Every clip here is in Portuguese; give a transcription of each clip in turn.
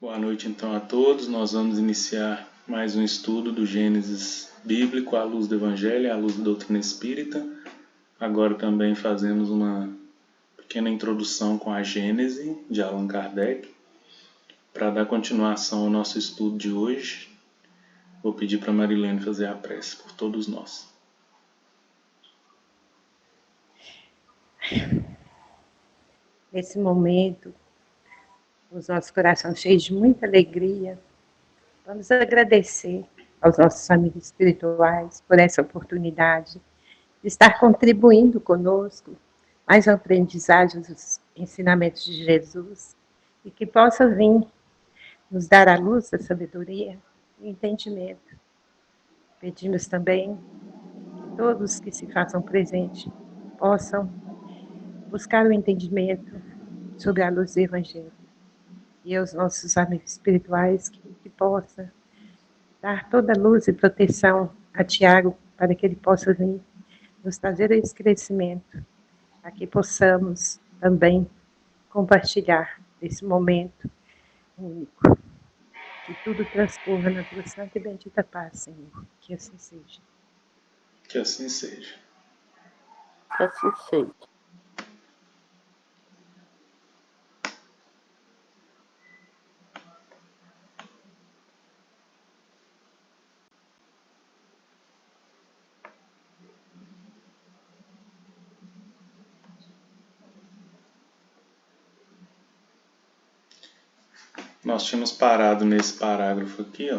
Boa noite então a todos. Nós vamos iniciar mais um estudo do Gênesis bíblico à luz do Evangelho, à luz da doutrina espírita. Agora também fazemos uma pequena introdução com a Gênese de Allan Kardec. Para dar continuação ao nosso estudo de hoje, vou pedir para Marilene fazer a prece por todos nós. Nesse momento, os nossos corações cheios de muita alegria, vamos agradecer aos nossos amigos espirituais por essa oportunidade de estar contribuindo conosco mais ao aprendizagem dos ensinamentos de Jesus e que possa vir nos dar a luz da sabedoria e entendimento. Pedimos também que todos que se façam presente possam buscar o entendimento sobre a luz do Evangelho. E aos nossos amigos espirituais que possa dar toda a luz e proteção a Tiago para que ele possa vir nos trazer esse crescimento, para que possamos também compartilhar desse momento único. Que tudo transcorra na tua santa e bendita paz, Senhor. Que assim seja. Que assim seja. Que assim seja. Nós tínhamos parado nesse parágrafo aqui,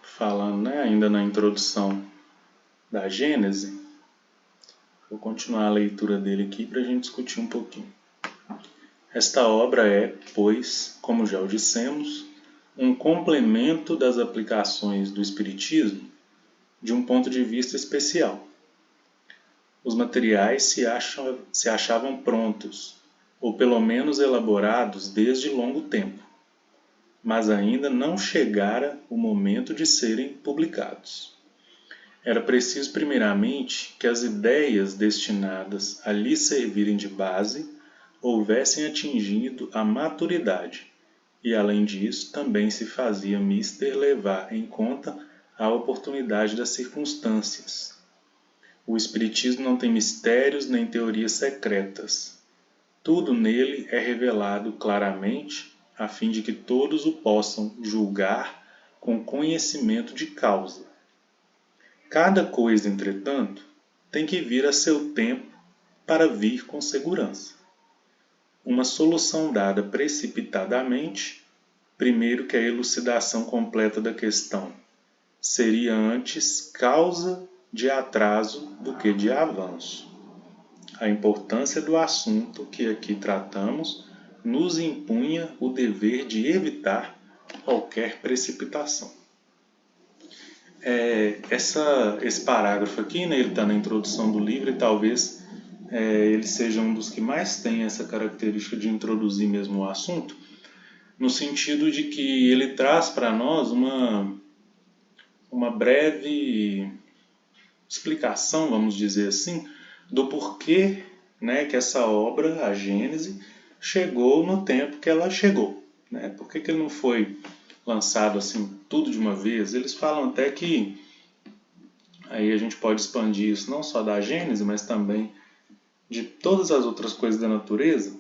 falando, ainda na introdução da Gênese. Vou continuar a leitura dele aqui para a gente discutir um pouquinho. Esta obra é, pois, como já o dissemos, um complemento das aplicações do Espiritismo de um ponto de vista especial. Os materiais se achavam prontos, ou pelo menos elaborados desde longo tempo, mas ainda não chegara o momento de serem publicados. Era preciso, primeiramente, que as ideias destinadas a lhes servirem de base houvessem atingido a maturidade, e, além disso, também se fazia mister levar em conta a oportunidade das circunstâncias. O Espiritismo não tem mistérios nem teorias secretas. Tudo nele é revelado claramente, a fim de que todos o possam julgar com conhecimento de causa. Cada coisa, entretanto, tem que vir a seu tempo para vir com segurança. Uma solução dada precipitadamente, primeiro que a elucidação completa da questão, seria antes causa de atraso do que de avanço. A importância do assunto que aqui tratamos nos impunha o dever de evitar qualquer precipitação. Esse parágrafo aqui, ele está na introdução do livro e talvez ele seja um dos que mais tem essa característica de introduzir mesmo o assunto, no sentido de que ele traz para nós uma breve explicação, vamos dizer assim, do porquê, que essa obra, a Gênese, chegou no tempo que ela chegou. Por que ele não foi lançado assim tudo de uma vez? Eles falam até que aí a gente pode expandir isso não só da Gênese, mas também de todas as outras coisas da natureza,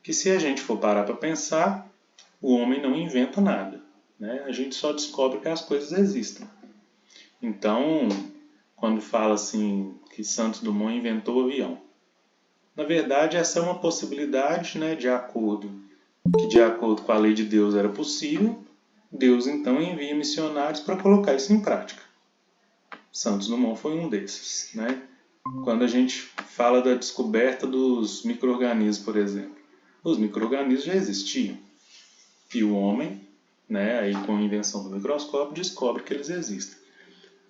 que se a gente for parar para pensar, o homem não inventa nada. A gente só descobre que as coisas existem. Então, quando fala assim que Santos Dumont inventou o avião, na verdade essa é uma possibilidade, de acordo com a lei de Deus era possível. Deus então envia missionários para colocar isso em prática. Santos Dumont foi um desses. Quando a gente fala da descoberta dos micro-organismos, por exemplo, os micro-organismos já existiam. E o homem, aí com a invenção do microscópio, descobre que eles existem.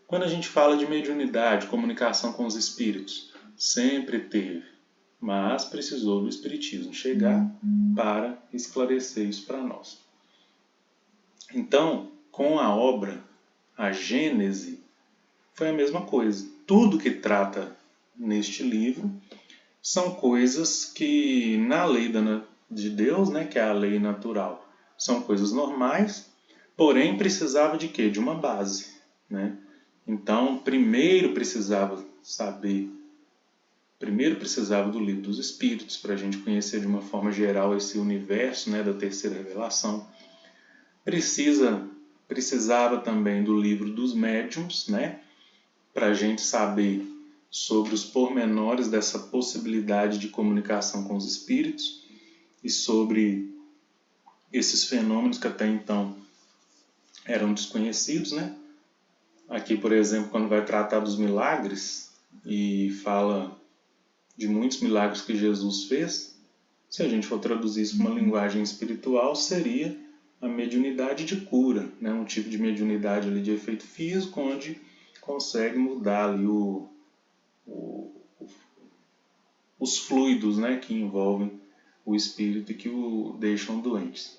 Quando a gente fala de mediunidade, comunicação com os espíritos, sempre teve, mas precisou do Espiritismo chegar para esclarecer isso para nós. Então, com a obra, a Gênese, foi a mesma coisa. Tudo que trata neste livro são coisas que, na lei de Deus, que é a lei natural, São coisas normais, porém precisava de quê? De uma base, né? Então, primeiro precisava do livro dos Espíritos, para a gente conhecer de uma forma geral esse universo, né, da terceira revelação. Precisava também do livro dos médiuns, né, para a gente saber sobre os pormenores dessa possibilidade de comunicação com os espíritos e sobre esses fenômenos que até então eram desconhecidos, né? Aqui, por exemplo, quando vai tratar dos milagres e fala de muitos milagres que Jesus fez, se a gente for traduzir isso para uma linguagem espiritual, seria a mediunidade de cura, né? Um tipo de mediunidade ali de efeito físico, onde consegue mudar ali os fluidos, né, que envolvem o espírito e que o deixam doentes.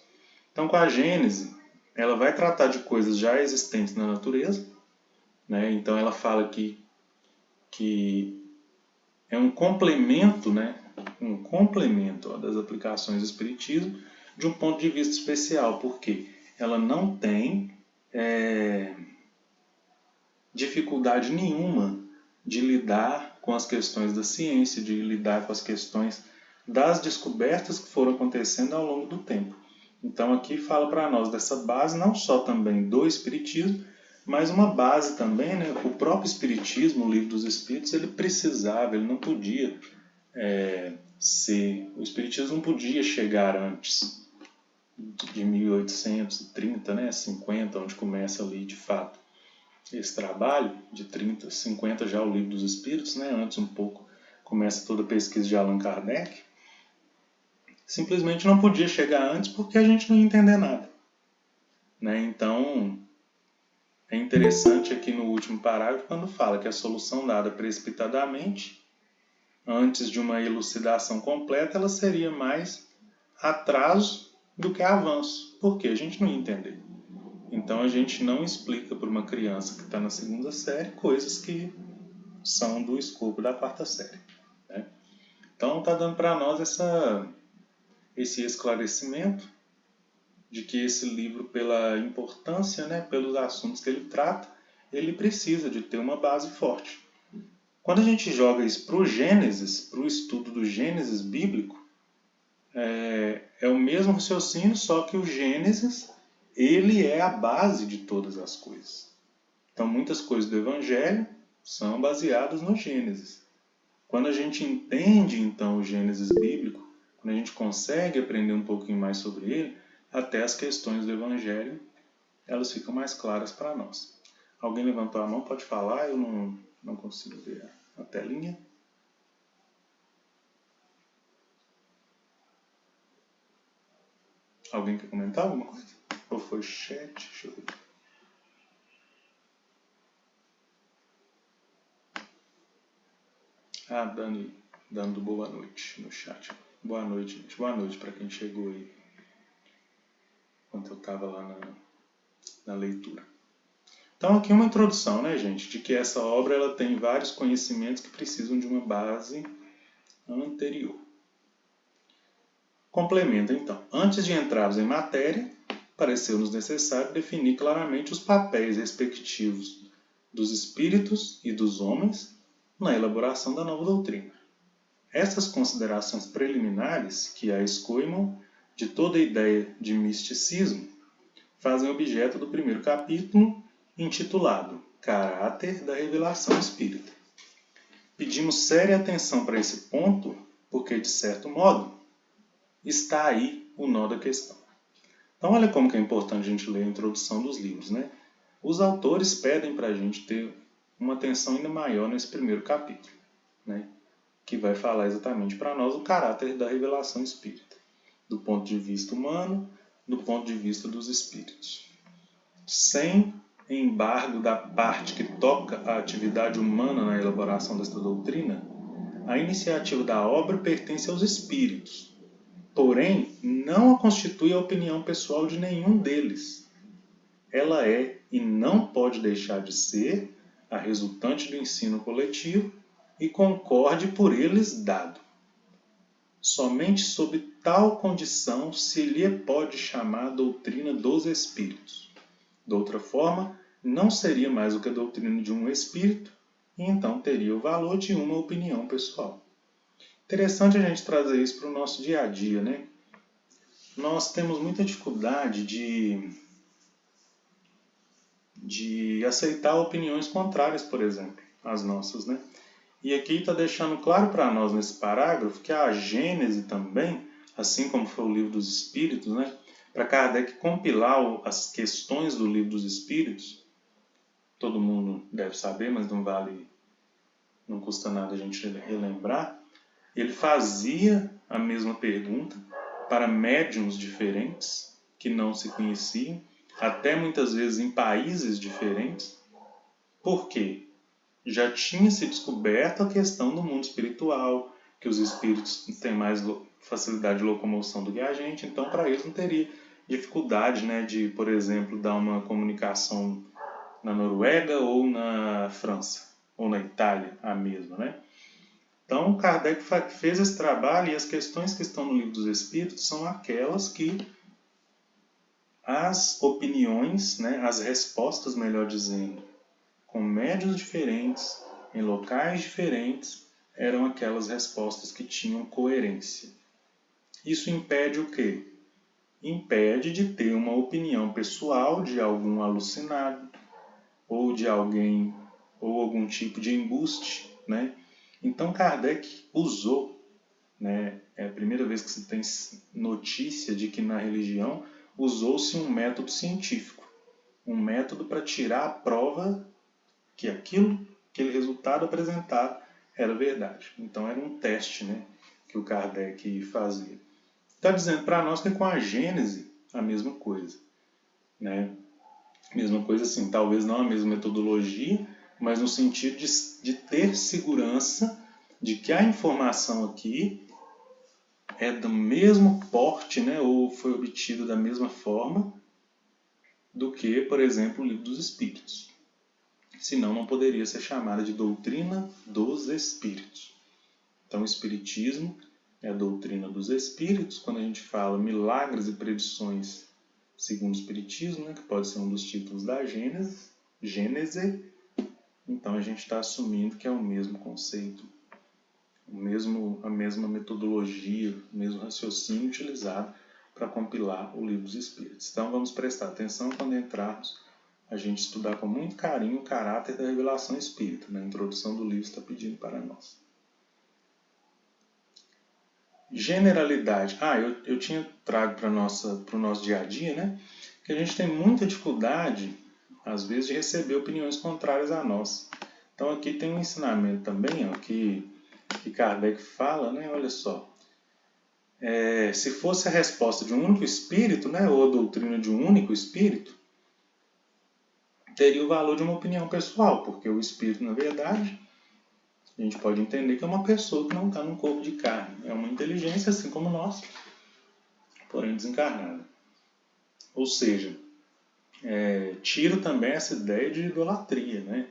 Então, com a Gênese, ela vai tratar de coisas já existentes na natureza, né? Então ela fala que é um complemento, né? Um complemento das aplicações do Espiritismo de um ponto de vista especial, porque ela não tem dificuldade nenhuma de lidar com as questões da ciência, de lidar com as questões das descobertas que foram acontecendo ao longo do tempo. Então aqui fala para nós dessa base, não só também do Espiritismo, mas uma base também, né? O próprio Espiritismo, o Livro dos Espíritos, ele não podia o Espiritismo não podia chegar antes de 1830, né? 50, onde começa ali de fato esse trabalho, de 30, 50 já o Livro dos Espíritos, né? Antes um pouco começa toda a pesquisa de Allan Kardec. Simplesmente não podia chegar antes porque a gente não ia entender nada, né? Então, é interessante aqui no último parágrafo quando fala que a solução dada precipitadamente, antes de uma elucidação completa, ela seria mais atraso do que avanço, porque a gente não ia entender. Então a gente não explica para uma criança que está na segunda série coisas que são do escopo da quarta série, né? Então está dando para nós esse esclarecimento de que esse livro, pela importância, né, pelos assuntos que ele trata, ele precisa de ter uma base forte. Quando a gente joga isso para o Gênesis, para o estudo do Gênesis bíblico, é o mesmo raciocínio, só que o Gênesis ele é a base de todas as coisas. Então muitas coisas do Evangelho são baseadas no Gênesis. Quando a gente entende então o Gênesis bíblico, quando a gente consegue aprender um pouquinho mais sobre ele, até as questões do Evangelho elas ficam mais claras para nós. Alguém levantou a mão? Pode falar? Eu não consigo ver a telinha. Alguém quer comentar alguma coisa? Ou foi chat? Deixa eu ver. Dani dando boa noite no chat. Boa noite, gente. Boa noite para quem chegou aí enquanto eu estava lá na leitura. Então aqui uma introdução, né, gente, de que essa obra ela tem vários conhecimentos que precisam de uma base anterior. Complementa então. Antes de entrarmos em matéria, pareceu-nos necessário definir claramente os papéis respectivos dos espíritos e dos homens na elaboração da nova doutrina. Essas considerações preliminares, que a escoimam de toda a ideia de misticismo, fazem objeto do primeiro capítulo, intitulado Caráter da Revelação Espírita. Pedimos séria atenção para esse ponto, porque, de certo modo, está aí o nó da questão. Então, olha como que é importante a gente ler a introdução dos livros, né? Os autores pedem para a gente ter uma atenção ainda maior nesse primeiro capítulo, né? Que vai falar exatamente para nós o caráter da revelação espírita, do ponto de vista humano, do ponto de vista dos espíritos. Sem embargo da parte que toca a atividade humana na elaboração desta doutrina, a iniciativa da obra pertence aos espíritos, porém não a constitui a opinião pessoal de nenhum deles. Ela é e não pode deixar de ser a resultante do ensino coletivo e concorde por eles dado. Somente sob tal condição se lhe pode chamar doutrina dos espíritos. De outra forma, não seria mais do que a doutrina de um espírito, e então teria o valor de uma opinião pessoal. Interessante a gente trazer isso para o nosso dia a dia, né? Nós temos muita dificuldade de aceitar opiniões contrárias, por exemplo, às nossas, né? E aqui está deixando claro para nós nesse parágrafo que a Gênese também, assim como foi o Livro dos Espíritos, né? Para Kardec compilar as questões do Livro dos Espíritos, todo mundo deve saber, mas não custa nada a gente relembrar, ele fazia a mesma pergunta para médiuns diferentes que não se conheciam, até muitas vezes em países diferentes. Por quê? Já tinha se descoberto a questão do mundo espiritual, que os espíritos têm mais facilidade de locomoção do que a gente, então para eles não teria dificuldade, né, de, por exemplo, dar uma comunicação na Noruega ou na França, ou na Itália, a mesma, né? Então, Kardec fez esse trabalho e as questões que estão no Livro dos Espíritos são aquelas que as opiniões, né, as respostas, melhor dizendo, com médios diferentes, em locais diferentes, eram aquelas respostas que tinham coerência. Isso impede o quê? Impede de ter uma opinião pessoal de algum alucinado, ou de alguém, ou algum tipo de embuste, né? Então Kardec usou, né, é a primeira vez que se tem notícia de que na religião usou-se um método científico, um método para tirar a prova que aquele resultado apresentado era verdade. Então era um teste, né, que o Kardec fazia. Está dizendo para nós que com a Gênese a mesma coisa, né? Mesma coisa assim, talvez não a mesma metodologia, mas no sentido de ter segurança de que a informação aqui é do mesmo porte, né, ou foi obtida da mesma forma do que, por exemplo, o Livro dos Espíritos. Senão não poderia ser chamada de doutrina dos espíritos. Então o Espiritismo é a doutrina dos espíritos. Quando a gente fala milagres e predições segundo o Espiritismo, né, que pode ser um dos títulos da Gênese, então a gente está assumindo que é o mesmo conceito, a mesma metodologia, o mesmo raciocínio utilizado para compilar o Livro dos Espíritos. Então vamos prestar atenção quando entrarmos a gente estudar com muito carinho o caráter da revelação espírita. Na introdução do livro está pedindo para nós. Generalidade. Eu tinha trago para o nosso dia a dia, né? Que a gente tem muita dificuldade, às vezes, de receber opiniões contrárias a nós. Então aqui tem um ensinamento também, ó, que Kardec fala, né? Olha só. Se fosse a resposta de um único espírito, né? Ou a doutrina de um único espírito, teria o valor de uma opinião pessoal, porque o espírito, na verdade, a gente pode entender que é uma pessoa que não está num corpo de carne. É uma inteligência assim como nós, porém desencarnada. Ou seja, tira também essa ideia de idolatria, né?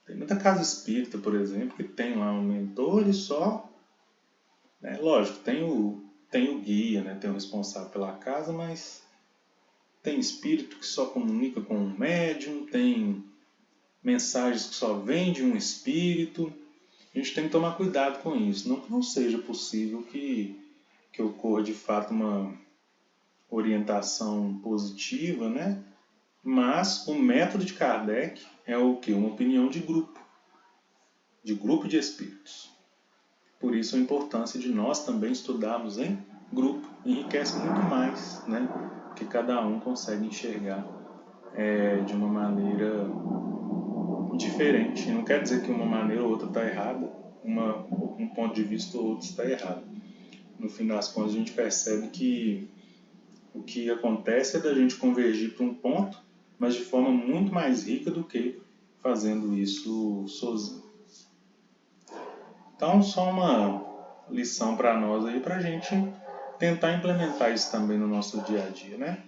Tem muita casa espírita, por exemplo, que tem lá um mentor e só... Né? Lógico, tem o guia, né? Tem o responsável pela casa, mas tem espírito que só comunica com um médium, tem mensagens que só vêm de um espírito. A gente tem que tomar cuidado com isso. Não que não seja possível que ocorra de fato uma orientação positiva, né? Mas o método de Kardec é o quê? Uma opinião de grupo de espíritos. Por isso a importância de nós também estudarmos em grupo. Enriquece muito mais, né? Porque cada um consegue enxergar de uma maneira diferente. Não quer dizer que uma maneira ou outra está errada, um ponto de vista ou outro está errado. No fim das contas, a gente percebe que o que acontece é da gente convergir para um ponto, mas de forma muito mais rica do que fazendo isso sozinho. Então, só uma lição para nós aí, para a gente tentar implementar isso também no nosso dia a dia, né?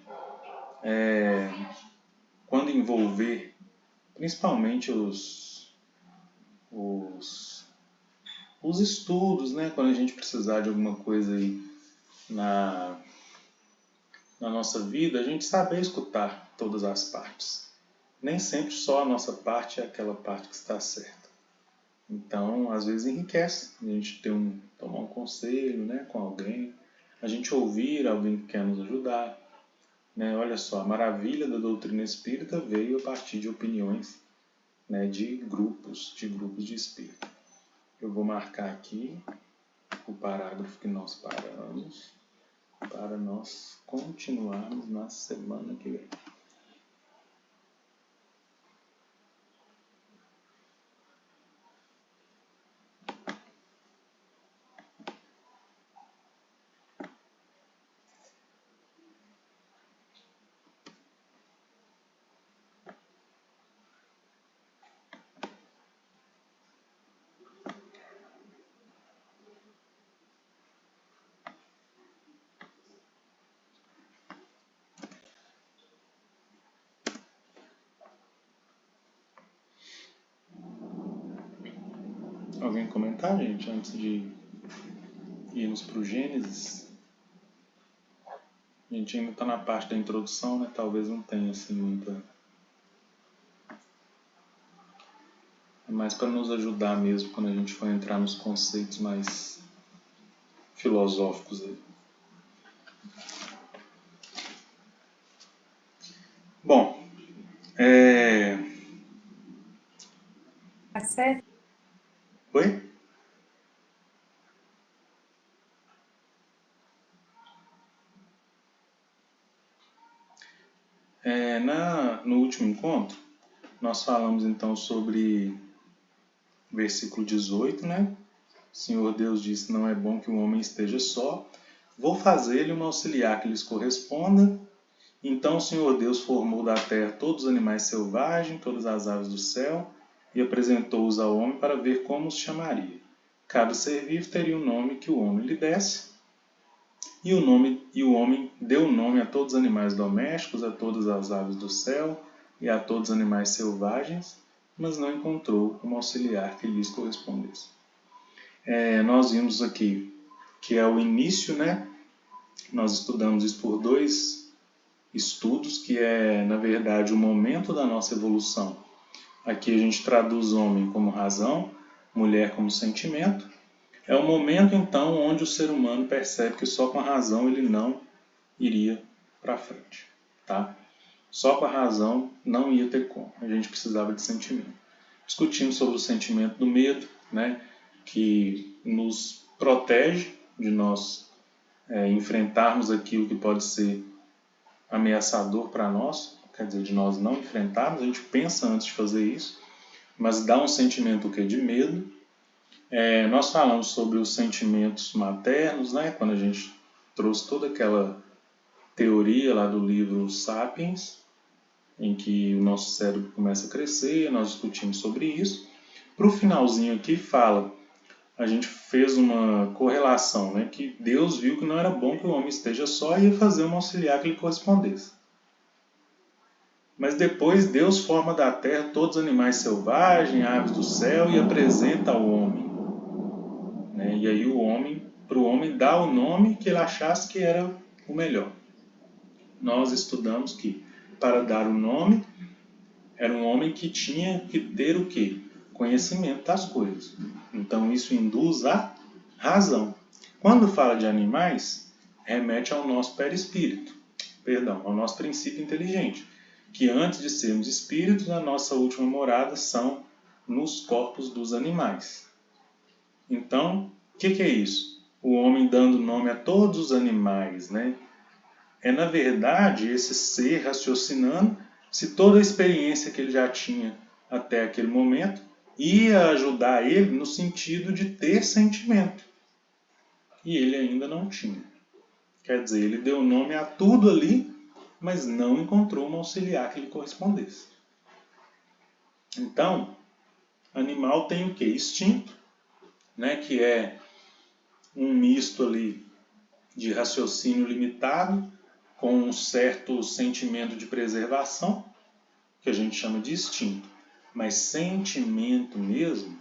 Quando envolver, principalmente os os estudos, né? Quando a gente precisar de alguma coisa aí na nossa vida, a gente saber escutar todas as partes. Nem sempre só a nossa parte é aquela parte que está certa. Então, às vezes enriquece a gente tomar um conselho, né, com alguém, a gente ouvir alguém que quer nos ajudar. Né? Olha só, a maravilha da doutrina espírita veio a partir de opiniões, né, de grupos de espírito. Eu vou marcar aqui o parágrafo que nós paramos para nós continuarmos na semana que vem. Alguém comentar, gente, antes de irmos para o Gênesis? A gente ainda está na parte da introdução, né? Talvez não tenha assim muita... É mais para nos ajudar mesmo quando a gente for entrar nos conceitos mais filosóficos aí. Bom, Tá certo? Oi? No último encontro, nós falamos então sobre o versículo 18, né? O Senhor Deus disse, não é bom que o homem esteja só, vou fazer-lhe uma auxiliar que lhes corresponda. Então o Senhor Deus formou da terra todos os animais selvagens, todas as aves do céu, e apresentou-os ao homem para ver como os chamaria. Cada ser vivo teria um nome que o homem lhe desse, e o homem deu nome a todos os animais domésticos, a todas as aves do céu e a todos os animais selvagens, mas não encontrou um auxiliar que lhes correspondesse. Nós vimos aqui que é o início, né? Nós estudamos isso por 2 estudos, que é, na verdade, o momento da nossa evolução. Aqui a gente traduz homem como razão, mulher como sentimento. É o momento, então, onde o ser humano percebe que só com a razão ele não iria para frente. Tá? Só com a razão não ia ter como. A gente precisava de sentimento. Discutimos sobre o sentimento do medo, né, que nos protege de nós enfrentarmos aquilo que pode ser ameaçador para nós, quer dizer, de nós não enfrentarmos. A gente pensa antes de fazer isso, mas dá um sentimento de medo. Nós falamos sobre os sentimentos maternos, né, quando a gente trouxe toda aquela teoria lá do livro Sapiens, em que o nosso cérebro começa a crescer, nós discutimos sobre isso. Para o finalzinho aqui fala, a gente fez uma correlação, né, que Deus viu que não era bom que o homem esteja só e ia fazer um auxiliar que lhe correspondesse. Mas depois Deus forma da terra todos os animais selvagens, aves do céu e apresenta ao homem. E aí para o homem dá o nome que ele achasse que era o melhor. Nós estudamos que para dar o nome era um homem que tinha que ter o quê? Conhecimento das coisas. Então isso induz a razão. Quando fala de animais, remete ao nosso perispírito, ao nosso princípio inteligente, que antes de sermos espíritos, a nossa última morada são nos corpos dos animais. Então, o que é isso? O homem dando nome a todos os animais, né? É, na verdade, esse ser raciocinando se toda a experiência que ele já tinha até aquele momento ia ajudar ele no sentido de ter sentimento. E ele ainda não tinha. Quer dizer, ele deu nome a tudo ali, mas não encontrou um auxiliar que lhe correspondesse. Então, animal tem o quê? Instinto, né? Que é um misto ali de raciocínio limitado com um certo sentimento de preservação, que a gente chama de instinto. Mas sentimento mesmo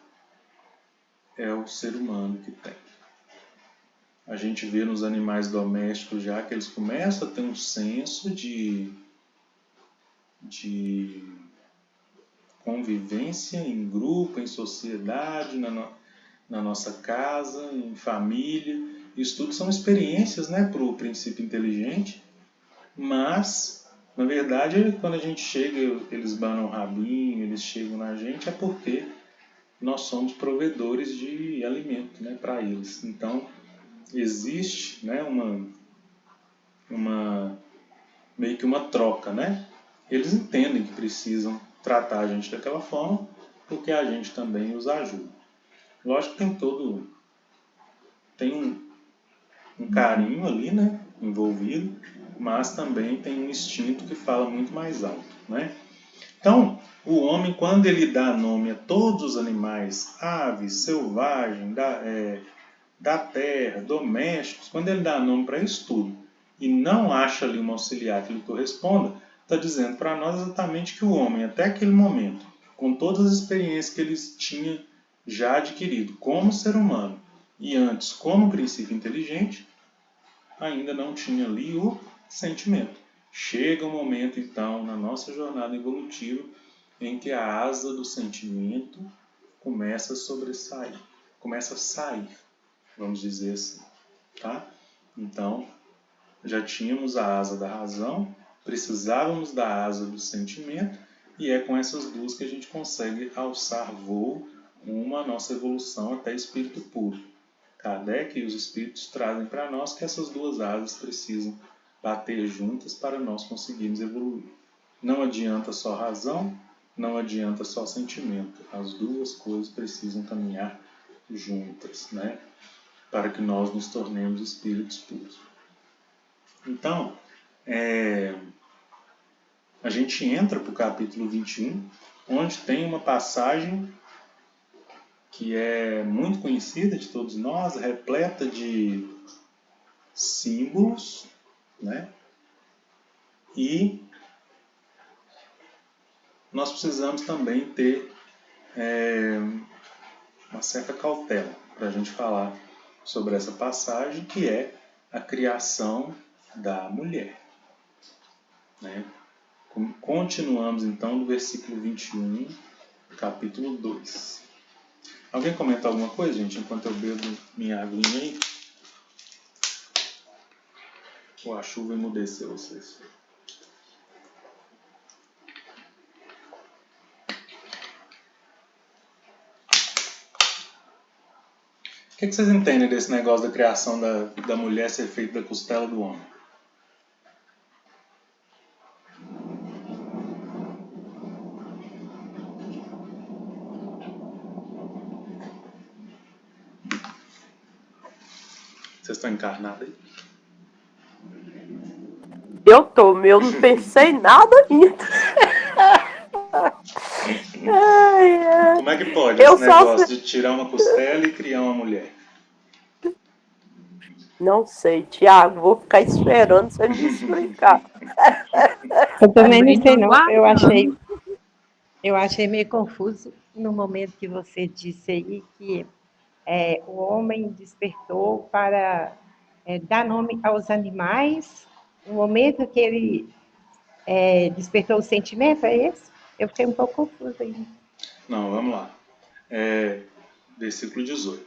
é o ser humano que tem. A gente vê nos animais domésticos já que eles começam a ter um senso de convivência em grupo, em sociedade, na nossa casa, em família. Isso tudo são experiências, né, para o princípio inteligente, mas, na verdade, quando a gente chega, eles banam o rabinho, eles chegam na gente, é porque nós somos provedores de alimento, né, para eles. Então, existe, né, meio que uma troca, né? Eles entendem que precisam tratar a gente daquela forma, porque a gente também os ajuda. Lógico que tem um carinho ali, né, envolvido, mas também tem um instinto que fala muito mais alto, né? Então, o homem, quando ele dá nome a todos os animais, aves, selvagens, da terra, domésticos, quando ele dá nome para isso tudo e não acha ali um auxiliar que lhe corresponda, está dizendo para nós exatamente que o homem, até aquele momento, com todas as experiências que ele tinha já adquirido como ser humano e antes como princípio inteligente, ainda não tinha ali o sentimento. Chega um momento, então, na nossa jornada evolutiva, em que a asa do sentimento começa a sobressair, começa a sair, vamos dizer assim, tá? Então, já tínhamos a asa da razão, precisávamos da asa do sentimento, e é com essas duas que a gente consegue alçar voo rumo à nossa evolução até espírito puro. Kardec e os espíritos trazem para nós que essas duas asas precisam bater juntas para nós conseguirmos evoluir. Não adianta só razão, não adianta só sentimento. As duas coisas precisam caminhar juntas, né? Para que nós nos tornemos espíritos puros. Então, a gente entra para o capítulo 21, onde tem uma passagem que é muito conhecida de todos nós, repleta de símbolos, né? E nós precisamos também ter uma certa cautela para a gente falar sobre essa passagem, que é a criação da mulher, né? Continuamos então no versículo 21, capítulo 2. Alguém comenta alguma coisa, gente, enquanto eu bebo minha aguinha aí? Ou a chuva emudeceu vocês? O que vocês entendem desse negócio da criação da mulher ser feita da costela do homem? Vocês estão encarnados aí? Eu não pensei nada ainda. Como é que pode esse negócio de tirar uma costela e criar uma mulher? Não sei, Tiago, vou ficar esperando você me explicar. Eu também não sei não, eu achei meio confuso no momento que você disse aí que o homem despertou para dar nome aos animais, no momento que ele despertou o sentimento, é esse? Eu fiquei um pouco confusa aí. Não, vamos lá. Versículo 18.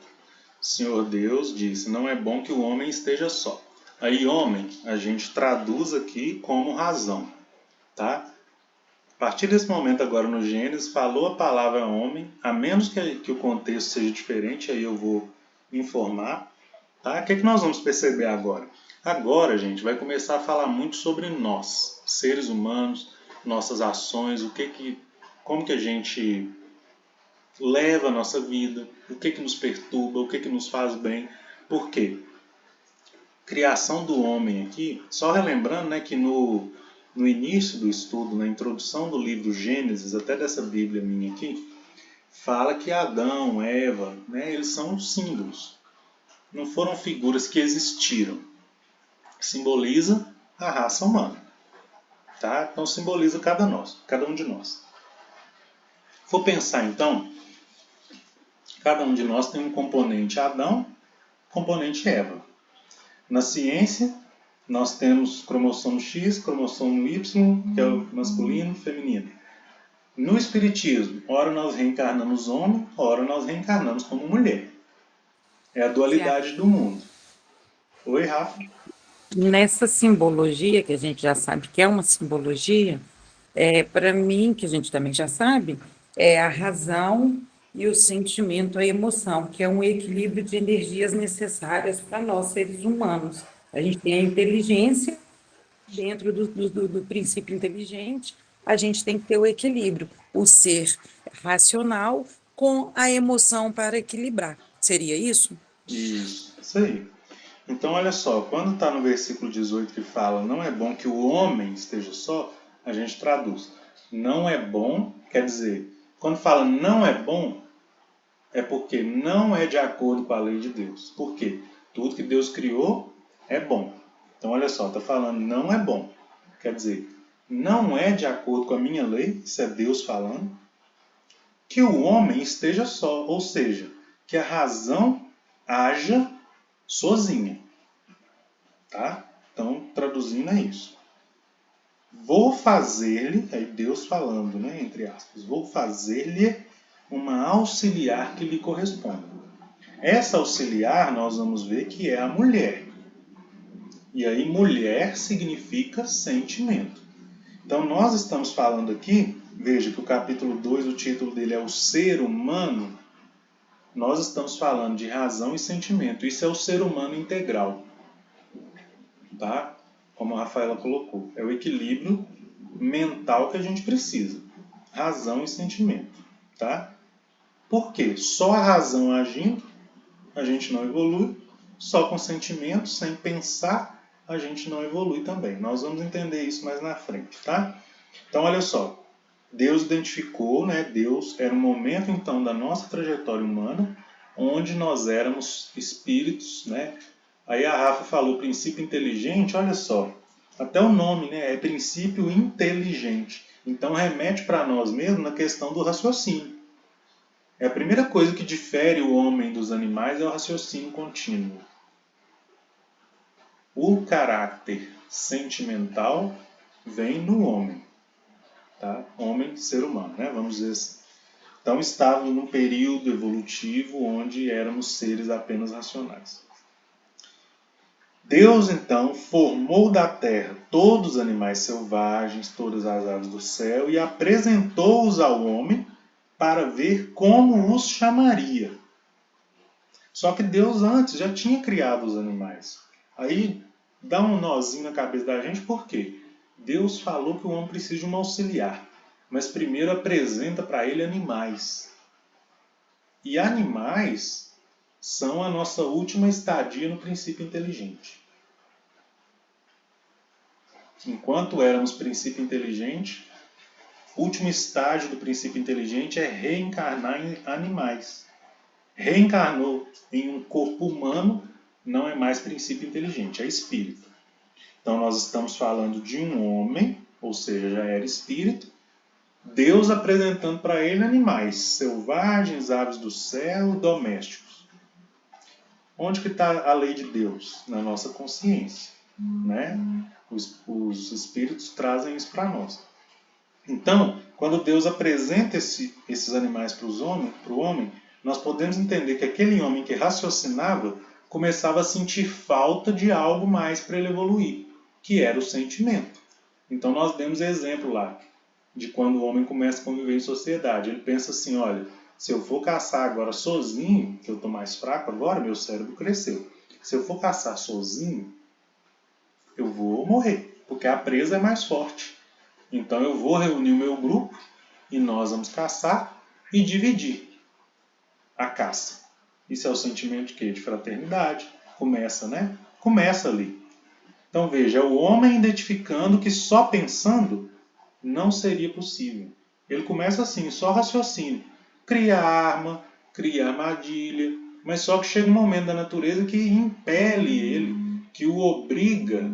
Senhor Deus disse, não é bom que o homem esteja só. Aí homem, a gente traduz aqui como razão, tá? A partir desse momento agora no Gênesis, falou a palavra homem, a menos que o contexto seja diferente, aí eu vou informar. Tá? O que nós vamos perceber agora? Agora, gente, vai começar a falar muito sobre nós, seres humanos, nossas ações, como que a gente leva a nossa vida, o que nos perturba, o que nos faz bem. Por quê? Criação do homem aqui, só relembrando, né, que no início do estudo, na introdução do livro Gênesis, até dessa Bíblia minha aqui, fala que Adão, Eva, né, eles são símbolos. Não foram figuras que existiram. Simboliza a raça humana. Tá? Então simboliza cada um de nós. For pensar então, Cada um de nós tem um componente Adão, componente Eva. Na ciência, nós temos cromossomo X, cromossomo Y, que é o masculino e feminino. No espiritismo, ora nós reencarnamos homem, ora nós reencarnamos como mulher. É a dualidade do mundo. Oi, Rafa. Nessa simbologia, que a gente já sabe que é uma simbologia, para mim, que a gente também já sabe, é a razão e o sentimento, a emoção, que é um equilíbrio de energias necessárias para nós, seres humanos. A gente tem a inteligência, dentro do princípio inteligente, a gente tem que ter o equilíbrio, o ser racional com a emoção para equilibrar. Seria isso? Isso aí. Então, olha só, quando está no versículo 18 que fala não é bom que o homem esteja só, a gente traduz. Não é bom, quer dizer, quando fala não é bom, é porque não é de acordo com a lei de Deus. Por quê? Tudo que Deus criou é bom. Então, olha só, está falando não é bom. Quer dizer, não é de acordo com a minha lei, isso é Deus falando, que o homem esteja só, ou seja, que a razão haja sozinha. Tá? Então, traduzindo é isso. Vou fazer-lhe, aí Deus falando, né, entre aspas, vou fazer-lhe uma auxiliar que lhe corresponda. Essa auxiliar nós vamos ver que é a mulher. E aí mulher significa sentimento. Então nós estamos falando aqui, veja que o capítulo 2, o título dele é o ser humano. Nós estamos falando de razão e sentimento. Isso é o ser humano integral. Tá? Como a Rafaela colocou. É o equilíbrio mental que a gente precisa. Razão e sentimento. Tá? Por quê? Só a razão agindo, a gente não evolui. Só com sentimento, sem pensar, a gente não evolui também. Nós vamos entender isso mais na frente. Tá? Então, olha só. Deus identificou, né? Deus era um momento, então, da nossa trajetória humana, onde nós éramos espíritos, né? Aí a Rafa falou princípio inteligente, olha só, até o nome, né, é princípio inteligente. Então remete para nós mesmos na questão do raciocínio. É a primeira coisa que difere o homem dos animais é o raciocínio contínuo. O caráter sentimental vem no homem, tá? Homem, ser humano, né? Vamos dizer assim. Então estávamos num período evolutivo onde éramos seres apenas racionais. Deus, então, formou da terra todos os animais selvagens, todas as aves do céu, e apresentou-os ao homem para ver como os chamaria. Só que Deus antes já tinha criado os animais. Aí dá um nozinho na cabeça da gente, por quê? Deus falou que o homem precisa de um auxiliar, mas primeiro apresenta para ele animais. E animais são a nossa última estadia no princípio inteligente. Enquanto éramos princípio inteligente, o último estágio do princípio inteligente é reencarnar em animais. Reencarnou em um corpo humano, não é mais princípio inteligente, é espírito. Então nós estamos falando de um homem, ou seja, já era espírito, Deus apresentando para ele animais selvagens, aves do céu, domésticos. Onde que está a lei de Deus? Na nossa consciência, né? Os espíritos trazem isso para nós. Então, quando Deus apresenta esses animais para o homem, nós podemos entender que aquele homem que raciocinava começava a sentir falta de algo mais para ele evoluir, que era o sentimento. Então nós demos exemplo lá de quando o homem começa a conviver em sociedade. Ele pensa assim, olha, se eu for caçar agora sozinho, que eu estou mais fraco agora, meu cérebro cresceu. Se eu for caçar sozinho, eu vou morrer, porque a presa é mais forte. Então eu vou reunir o meu grupo e nós vamos caçar e dividir a caça. Isso é o sentimento de quê? De fraternidade. Começa, né? Começa ali. Então veja, é o homem identificando que só pensando não seria possível. Ele começa assim, só raciocínio. Cria arma, cria armadilha, mas só que chega um momento da natureza que impele ele, que o obriga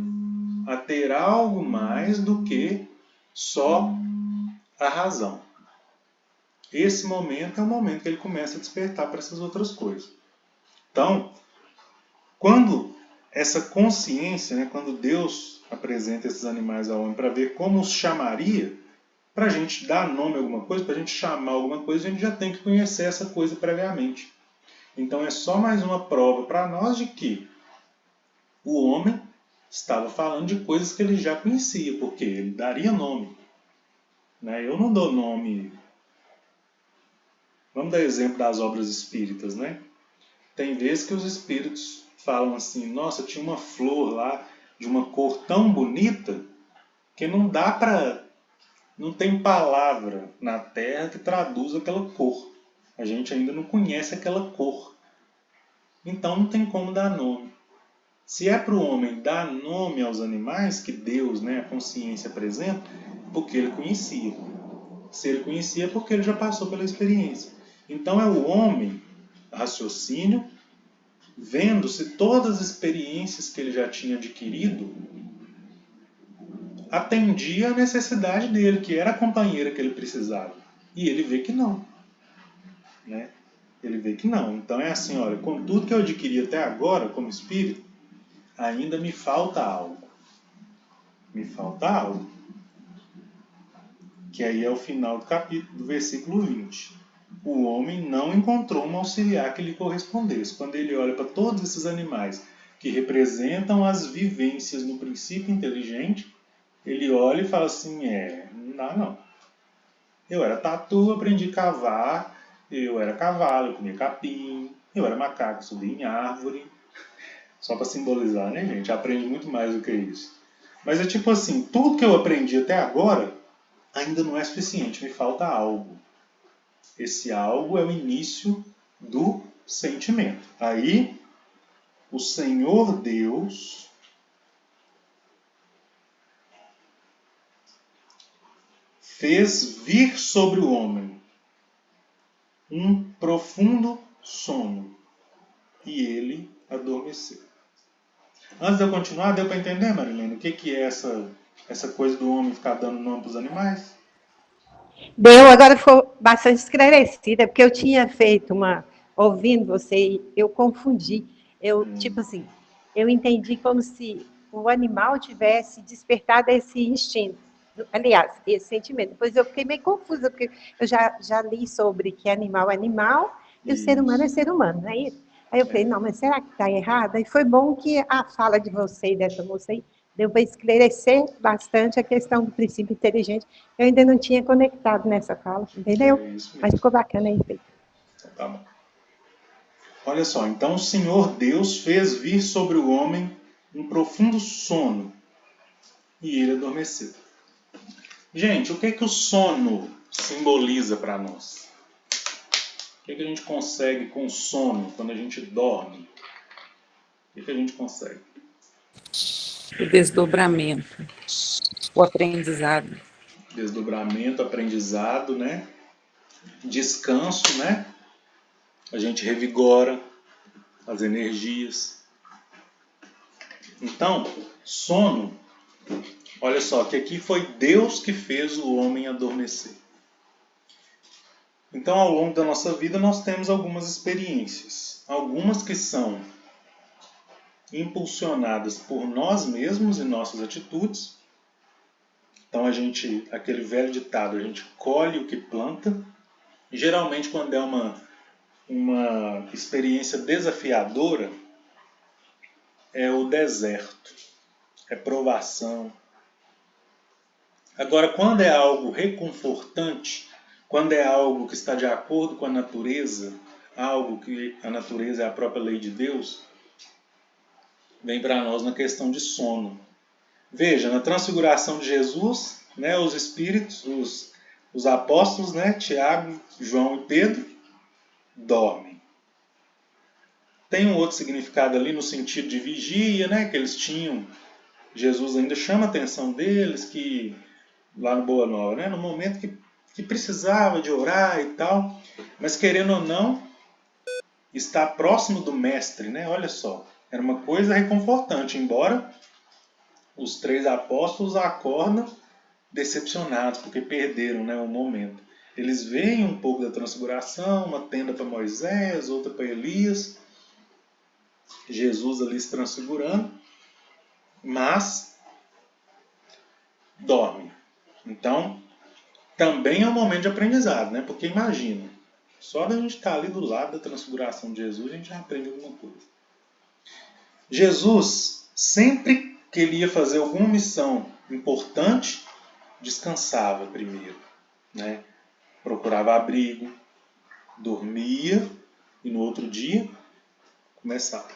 a ter algo mais do que só a razão. esse momento é o momento que ele começa a despertar para essas outras coisas. Então, quando essa consciência, né, quando Deus apresenta esses animais ao homem para ver como os chamaria, para a gente dar nome a alguma coisa, para a gente chamar alguma coisa, a gente já tem que conhecer essa coisa previamente. Então é só mais uma prova para nós de que o homem estava falando de coisas que ele já conhecia, porque ele daria nome. Né? Eu não dou nome. Vamos dar exemplo das obras espíritas, né? Tem vezes que os espíritos falam assim, nossa, tinha uma flor lá de uma cor tão bonita que não dá para... Não tem palavra na Terra que traduza aquela cor. A gente ainda não conhece aquela cor. Então não tem como dar nome. Se é para o homem dar nome aos animais que Deus, né, a consciência apresenta, porque ele conhecia. Se ele conhecia, é porque ele já passou pela experiência. Então é o homem, raciocínio, vendo se todas as experiências que ele já tinha adquirido atendia a necessidade dele, que era a companheira que ele precisava. E ele vê que não. Né? Ele vê que não. Então é assim, olha, com tudo que eu adquiri até agora como espírito, ainda me falta algo. Me falta algo. Que aí é o final do capítulo, do versículo 20. O homem não encontrou um auxiliar que lhe correspondesse. Quando ele olha para todos esses animais que representam as vivências no princípio inteligente, ele olha e fala assim, não dá não. Eu era tatu, aprendi a cavar, eu era cavalo, eu comia capim, eu era macaco, subi em árvore. Só para simbolizar, né, gente? Aprende muito mais do que isso. Mas é tipo assim, tudo que eu aprendi até agora ainda não é suficiente, me falta algo. Esse algo é o início do sentimento. Aí, o Senhor Deus fez vir sobre o homem um profundo sono e ele adormeceu. Antes de eu continuar, deu para entender, Marilene, o que é essa coisa do homem ficar dando nome para os animais? Deu, agora ficou bastante esclarecida, porque eu tinha feito ouvindo você, eu confundi. Tipo assim, eu entendi como se o animal tivesse despertado esse instinto. Aliás, esse sentimento. Depois eu fiquei meio confusa, porque eu já li sobre que animal é animal e o ser humano é Isso. ser humano, não é isso? Aí eu falei, não, mas será que está errado? E foi bom que a fala de você e dessa moça aí deu para esclarecer bastante a questão do princípio inteligente. Eu ainda não tinha conectado nessa fala, entendeu? É isso Mas mesmo. ficou bacana aí, feito. Então, tá bom. Olha só, então o Senhor Deus fez vir sobre o homem um profundo sono e ele adormeceu. Gente, o que o sono simboliza para nós? O que a gente consegue com o sono quando a gente dorme? O que a gente consegue? O desdobramento, o aprendizado. Desdobramento, aprendizado, né? Descanso, né? A gente revigora as energias. Então, sono, olha só, que aqui foi Deus que fez o homem adormecer. Então, ao longo da nossa vida, nós temos algumas experiências. Algumas que são impulsionadas por nós mesmos e nossas atitudes. Então, aquele velho ditado, a gente colhe o que planta. E, geralmente, quando é uma experiência desafiadora, é o deserto, é provação. Agora, quando é algo reconfortante, quando é algo que está de acordo com a natureza, algo que a natureza é a própria lei de Deus, vem para nós na questão de sono. Veja, na transfiguração de Jesus, né, os espíritos, os apóstolos, né, Tiago, João e Pedro, dormem. Tem um outro significado ali no sentido de vigia, né, que eles tinham. Jesus ainda chama a atenção deles, que lá no Boa Nova, né, no momento que precisava de orar e tal, mas querendo ou não, estar próximo do mestre, né, olha só, era uma coisa reconfortante, embora os 3 apóstolos acordam decepcionados, porque perderam, né, o momento. Eles veem um pouco da transfiguração, uma tenda para Moisés, outra para Elias, Jesus ali se transfigurando, mas dorme. Então, também é um momento de aprendizado, né? Porque imagina, só da gente estar ali do lado da transfiguração de Jesus, a gente já aprende alguma coisa. Jesus, sempre que ele ia fazer alguma missão importante, descansava primeiro, né? Procurava abrigo, dormia e no outro dia começava.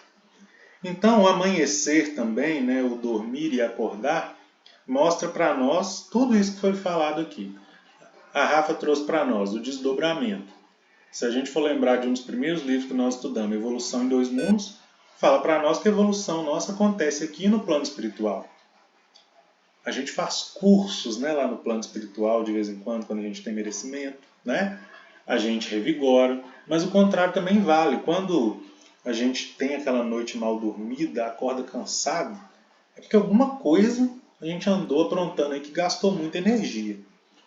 Então, o amanhecer também, né? O dormir e acordar, mostra para nós tudo isso que foi falado aqui. A Rafa trouxe para nós o desdobramento. Se a gente for lembrar de um dos primeiros livros que nós estudamos, Evolução em Dois Mundos, fala para nós que a evolução nossa acontece aqui no plano espiritual. A gente faz cursos, né, lá no plano espiritual de vez em quando a gente tem merecimento, né? A gente revigora, mas o contrário também vale. Quando a gente tem aquela noite mal dormida, acorda cansado, é porque alguma coisa a gente andou aprontando aí que gastou muita energia.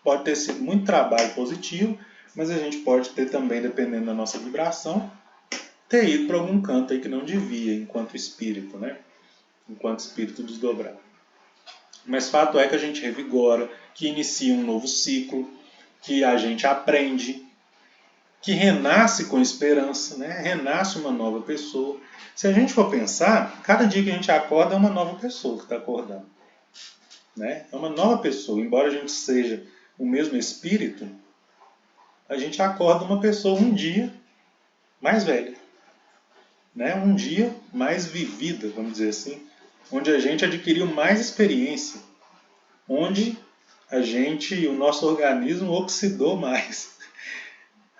Pode ter sido muito trabalho positivo, mas a gente pode ter também, dependendo da nossa vibração, ter ido para algum canto aí que não devia, enquanto espírito, né? Enquanto espírito desdobrado. Mas fato é que a gente revigora, que inicia um novo ciclo, que a gente aprende, que renasce com esperança, né? Renasce uma nova pessoa. Se a gente for pensar, cada dia que a gente acorda é uma nova pessoa que está acordando, né? É uma nova pessoa. Embora a gente seja o mesmo espírito, a gente acorda uma pessoa um dia mais velha, né? Um dia mais vivida, vamos dizer assim, onde a gente adquiriu mais experiência, onde o nosso organismo oxidou mais.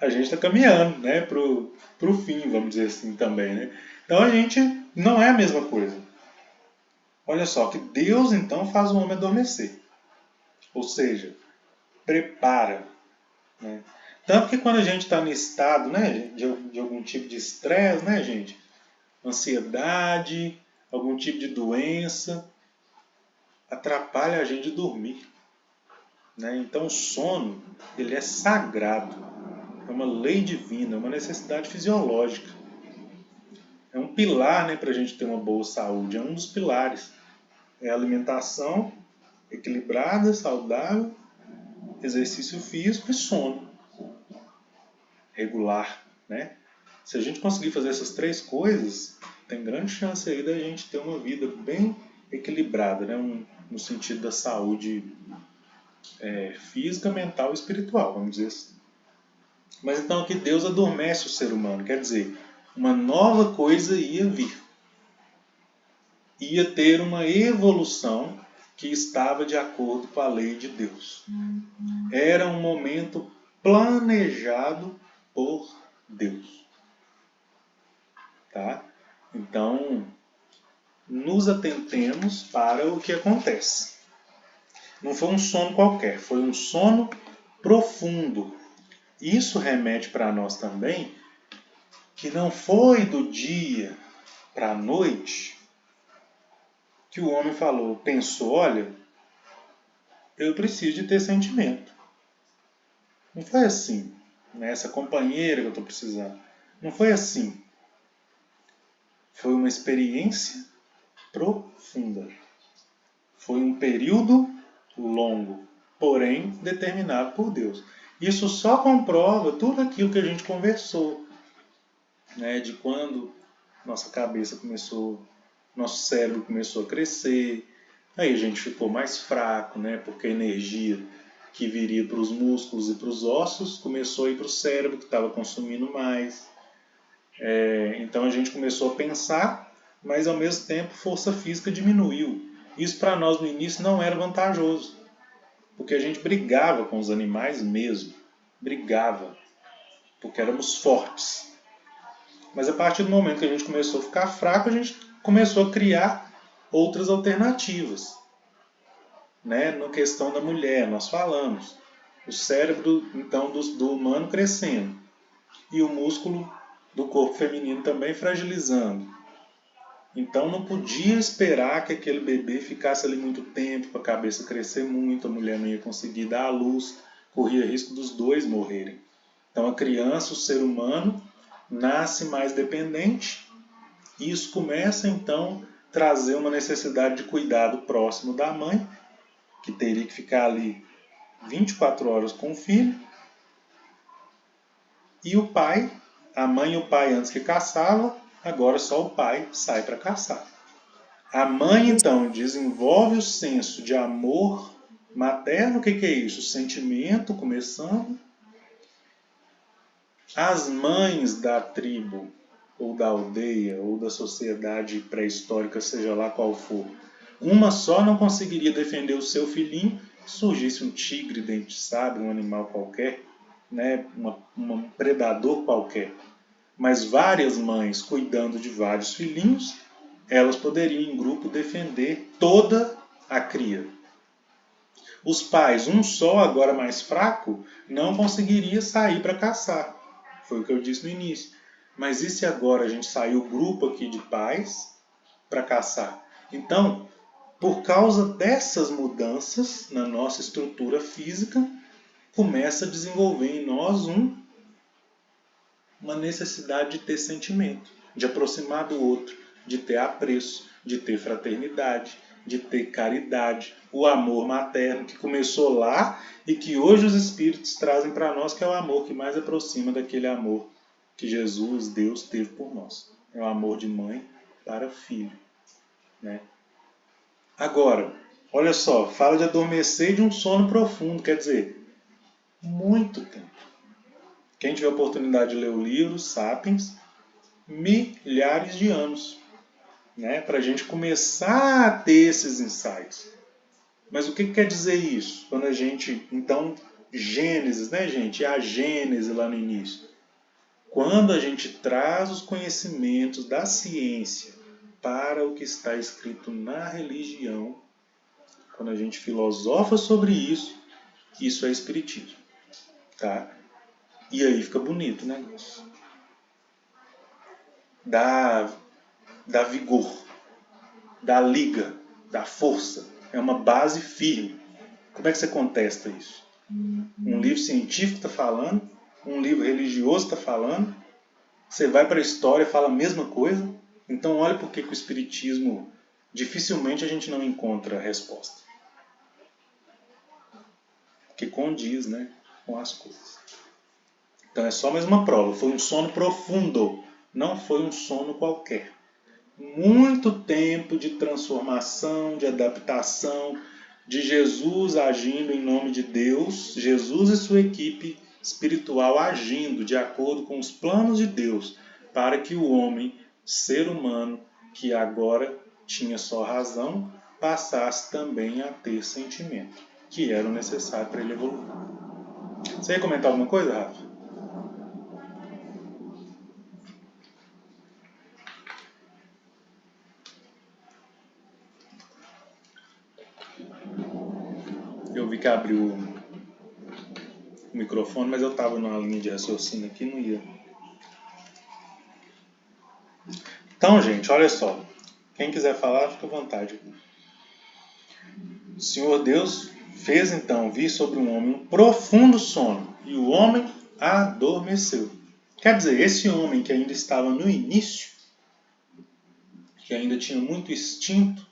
A gente está caminhando, né, para o fim, vamos dizer assim também, né? Então a gente não é a mesma coisa. Olha só, que Deus então faz o homem adormecer. Ou seja, prepara, né? Tanto que quando a gente está no estado, né, de algum tipo de estresse, né, gente? Ansiedade, algum tipo de doença, atrapalha a gente dormir, né? Então o sono, ele é sagrado, é uma lei divina, é uma necessidade fisiológica. É um pilar, né, para a gente ter uma boa saúde, é um dos pilares. É a alimentação equilibrada, saudável, exercício físico e sono regular, né? Se a gente conseguir fazer essas três coisas, tem grande chance aí da gente ter uma vida bem equilibrada, né? No sentido da saúde física, mental e espiritual, vamos dizer assim. Mas então aqui Deus adormece o ser humano, quer dizer, uma nova coisa ia vir. Ia ter uma evolução que estava de acordo com a lei de Deus. Era um momento planejado por Deus. Tá? Então, nos atentemos para o que acontece. Não foi um sono qualquer, foi um sono profundo. Isso remete para nós também que não foi do dia para a noite que o homem pensou, olha, eu preciso de ter sentimento. Não foi assim, né? Essa companheira que eu estou precisando. Não foi assim. Foi uma experiência profunda. Foi um período longo, porém determinado por Deus. Isso só comprova tudo aquilo que a gente conversou, né? De quando nossa cabeça nosso cérebro começou a crescer, aí a gente ficou mais fraco, né? Porque a energia que viria para os músculos e para os ossos começou a ir para o cérebro, que estava consumindo mais. Então a gente começou a pensar, mas ao mesmo tempo força física diminuiu. Isso para nós no início não era vantajoso, porque a gente brigava com os animais mesmo, brigava, porque éramos fortes. Mas a partir do momento que a gente começou a ficar fraco, a gente começou a criar outras alternativas. Né? Na questão da mulher, nós falamos. O cérebro, então, do humano crescendo. E o músculo do corpo feminino também fragilizando. Então não podia esperar que aquele bebê ficasse ali muito tempo, para a cabeça crescer muito, a mulher não ia conseguir dar à luz corria risco dos dois morrerem. Então a criança, o ser humano, nasce mais dependente e isso começa então a trazer uma necessidade de cuidado próximo da mãe, que teria que ficar ali 24 horas com o filho, e o pai, a mãe e o pai antes que caçava, agora só o pai sai para caçar. A mãe então desenvolve o senso de amor materno. O que é isso? O sentimento começando. As mães da tribo, ou da aldeia, ou da sociedade pré-histórica, seja lá qual for, uma só não conseguiria defender o seu filhinho se surgisse um tigre dente de sabre, um animal qualquer, né? Um predador qualquer. Mas várias mães cuidando de vários filhinhos, elas poderiam em grupo defender toda a cria. Os pais, um só, agora mais fraco, não conseguiria sair para caçar. Foi o que eu disse no início. Mas e se agora a gente sair o grupo aqui de pais para caçar? Então, por causa dessas mudanças na nossa estrutura física, começa a desenvolver em nós uma necessidade de ter sentimento, de aproximar do outro, de ter apreço, de ter fraternidade, de ter caridade, o amor materno que começou lá e que hoje os Espíritos trazem para nós, que é o amor que mais aproxima daquele amor que Jesus, Deus, teve por nós. É o amor de mãe para filho, né? Agora, olha só, fala de adormecer e de um sono profundo, quer dizer, muito tempo. Quem tiver a oportunidade de ler o livro, Sapiens, milhares de anos, né, para a gente começar a ter esses insights. Mas o que quer dizer isso? Quando a gente, então, Gênesis, né, gente? A Gênese lá no início. Quando a gente traz os conhecimentos da ciência para o que está escrito na religião, quando a gente filosofa sobre isso, isso é espiritismo, tá? E aí fica bonito o negócio. Dá vigor, dá liga, dá força. É uma base firme. Como é que você contesta isso? Um livro científico está falando, um livro religioso está falando, você vai para a história e fala a mesma coisa. Então olha por que o espiritismo dificilmente a gente não encontra a resposta. Porque condiz, né, com as coisas. Então é só mais uma prova. Foi um sono profundo, não foi um sono qualquer. Muito tempo de transformação, de adaptação, de Jesus agindo em nome de Deus, Jesus e sua equipe espiritual agindo de acordo com os planos de Deus, para que o homem, ser humano, que agora tinha só razão, passasse também a ter sentimento, que era o necessário para ele evoluir. Você ia comentar alguma coisa, Rafa? Eu vi que abriu o microfone, mas eu estava numa linha de raciocínio aqui e não ia. Então, gente, olha só. Quem quiser falar, fica à vontade. O Senhor Deus fez então vir sobre um homem um profundo sono, e o homem adormeceu. Quer dizer, esse homem que ainda estava no início, que ainda tinha muito instinto,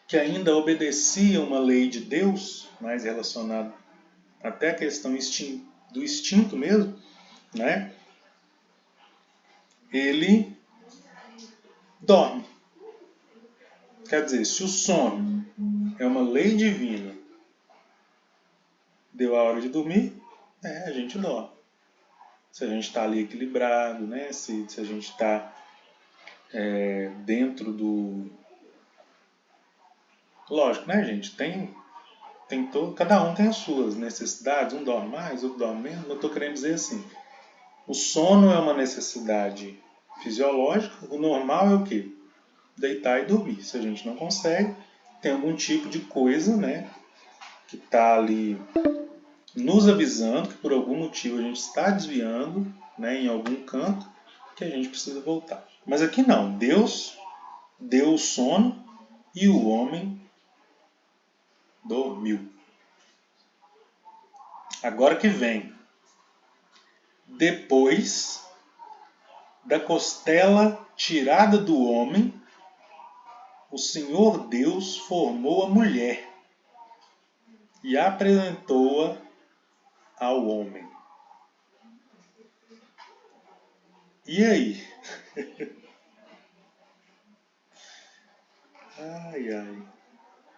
que ainda obedecia uma lei de Deus, mais relacionado até a questão do instinto mesmo, né? Ele dorme. Quer dizer, se o sono é uma lei divina, deu a hora de dormir, a gente dorme. Se a gente está ali equilibrado, né? Se a gente está dentro do... Lógico, né, gente? Cada um tem as suas necessidades, um dorme mais, outro dorme menos. Eu estou querendo dizer assim, o sono é uma necessidade fisiológica, o normal é o quê? Deitar e dormir. Se a gente não consegue, tem algum tipo de coisa, né, que está ali nos avisando que por algum motivo a gente está desviando, né, em algum canto, que a gente precisa voltar. Mas aqui não. Deus deu o sono e o homem dormiu. Agora que vem. Depois da costela tirada do homem, o Senhor Deus formou a mulher e apresentou-a ao homem. E aí? Ai, ai.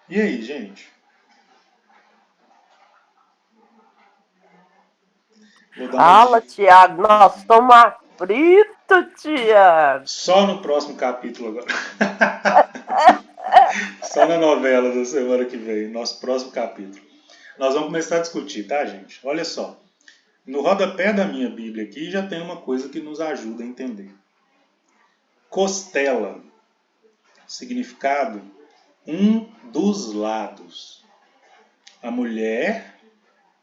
E aí, gente? Vou dar uma Fala, dica. Tiago, nós estamos aflitos, Tiago. Só no próximo capítulo agora. Só na novela da semana que vem, nosso próximo capítulo. Nós vamos começar a discutir, tá, gente? Olha só. No rodapé da minha Bíblia aqui já tem uma coisa que nos ajuda a entender. Costela. Significado: um dos lados. A mulher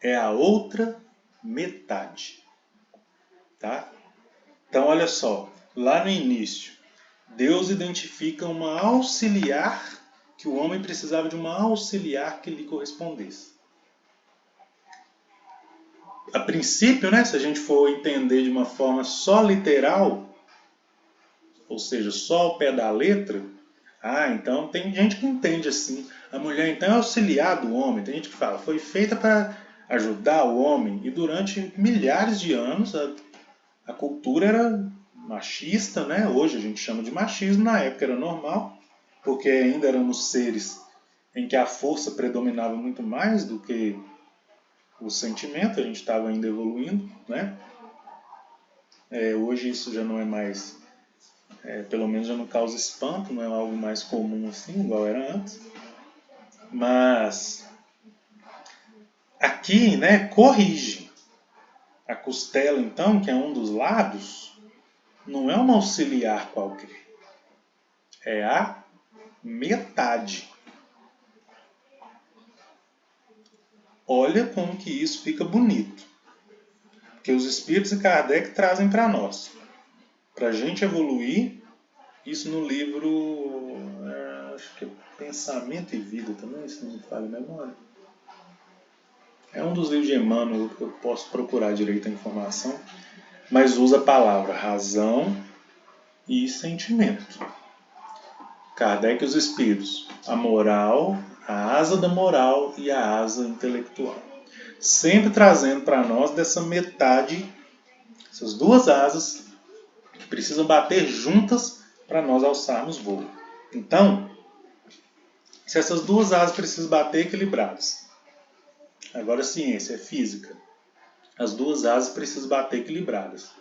é a outra metade. Tá? Então, olha só. Lá no início, Deus identifica uma auxiliar, que o homem precisava de uma auxiliar que lhe correspondesse. A princípio, né, se a gente for entender de uma forma só literal, ou seja, só ao pé da letra, então tem gente que entende assim. A mulher então é auxiliar do homem. Tem gente que fala, foi feita para ajudar o homem. E durante milhares de anos a cultura era machista, né? Hoje a gente chama de machismo, na época era normal, porque ainda éramos seres em que a força predominava muito mais do que o sentimento, a gente estava ainda evoluindo, né? Hoje isso já não é mais, pelo menos já não causa espanto, não é algo mais comum assim, igual era antes. Mas aqui, né, corrige. A costela, então, que é um dos lados, não é uma auxiliar qualquer. É a metade. Olha como que isso fica bonito. Que os Espíritos de Kardec trazem para nós. Para a gente evoluir, isso no livro, acho que é Pensamento e Vida também, se não me falha a memória. É um dos livros de Emmanuel, que eu posso procurar direito a informação, mas usa a palavra razão e sentimento. Kardec e os Espíritos, a moral, a asa da moral e a asa intelectual. Sempre trazendo para nós dessa metade, essas duas asas que precisam bater juntas para nós alçarmos voo. Então, se essas duas asas precisam bater equilibradas, agora a ciência é física, as duas asas precisam bater equilibradas.